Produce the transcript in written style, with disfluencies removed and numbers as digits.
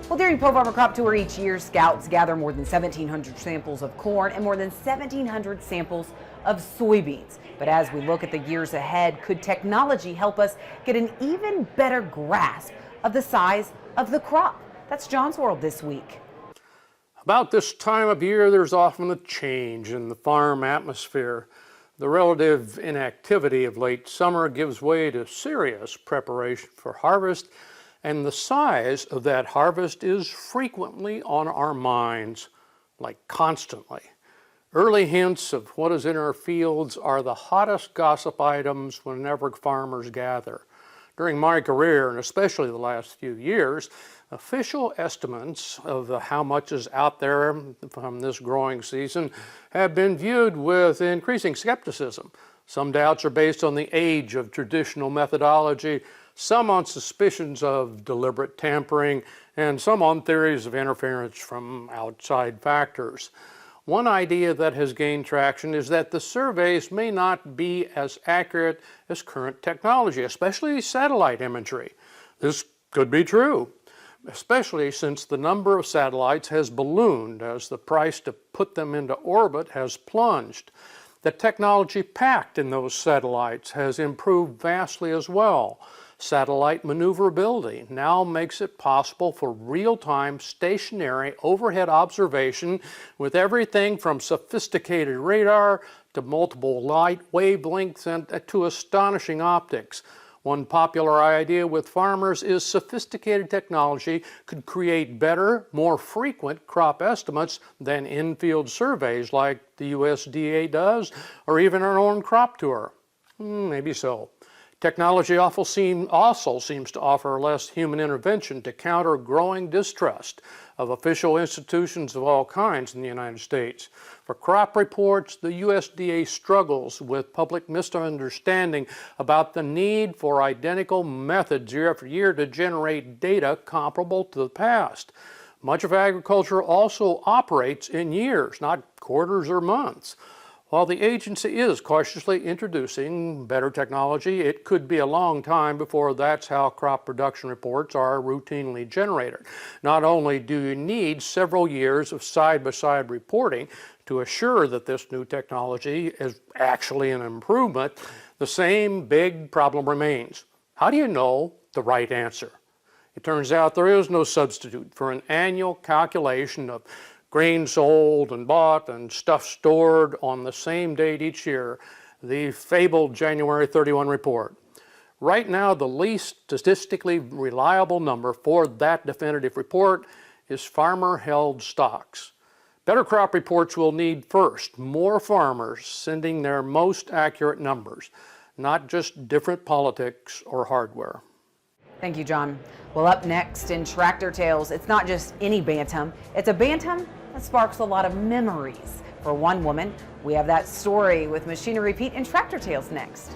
Well, during Pro Farmer Crop Tour each year, scouts gather more than 1,700 samples of corn and more than 1,700 samples of soybeans. But as we look at the years ahead, could technology help us get an even better grasp of the size of the crop? That's John's World this week. About this time of year, there's often a change in the farm atmosphere. The relative inactivity of late summer gives way to serious preparation for harvest, and the size of that harvest is frequently on our minds, like constantly. Early hints of what is in our fields are the hottest gossip items whenever farmers gather. During my career, and especially the last few years, official estimates of how much is out there from this growing season have been viewed with increasing skepticism. Some doubts are based on the age of traditional methodology, some on suspicions of deliberate tampering, and some on theories of interference from outside factors. One idea that has gained traction is that the surveys may not be as accurate as current technology, especially satellite imagery. This could be true, especially since the number of satellites has ballooned as the price to put them into orbit has plunged. The technology packed in those satellites has improved vastly as well. Satellite maneuverability now makes it possible for real-time stationary overhead observation with everything from sophisticated radar to multiple light wavelengths and to astonishing optics. One popular idea with farmers is sophisticated technology could create better, more frequent crop estimates than in-field surveys like the USDA does, or even our own crop tour. Maybe so. Technology also seems to offer less human intervention to counter growing distrust of official institutions of all kinds in the United States. For crop reports, the USDA struggles with public misunderstanding about the need for identical methods year after year to generate data comparable to the past. Much of agriculture also operates in years, not quarters or months. While the agency is cautiously introducing better technology, it could be a long time before that's how crop production reports are routinely generated. Not only do you need several years of side-by-side reporting to assure that this new technology is actually an improvement, the same big problem remains. How do you know the right answer? It turns out there is no substitute for an annual calculation of grain sold and bought and stuff stored on the same date each year, the fabled January 31 report. Right now, the least statistically reliable number for that definitive report is farmer-held stocks. Better crop reports will need first more farmers sending their most accurate numbers, not just different politics or hardware. Thank you, John. Well, up next in Tractor Tales, it's not just any bantam, it's a bantam that sparks a lot of memories. For one woman, we have that story with Machinery Pete in Tractor Tales next.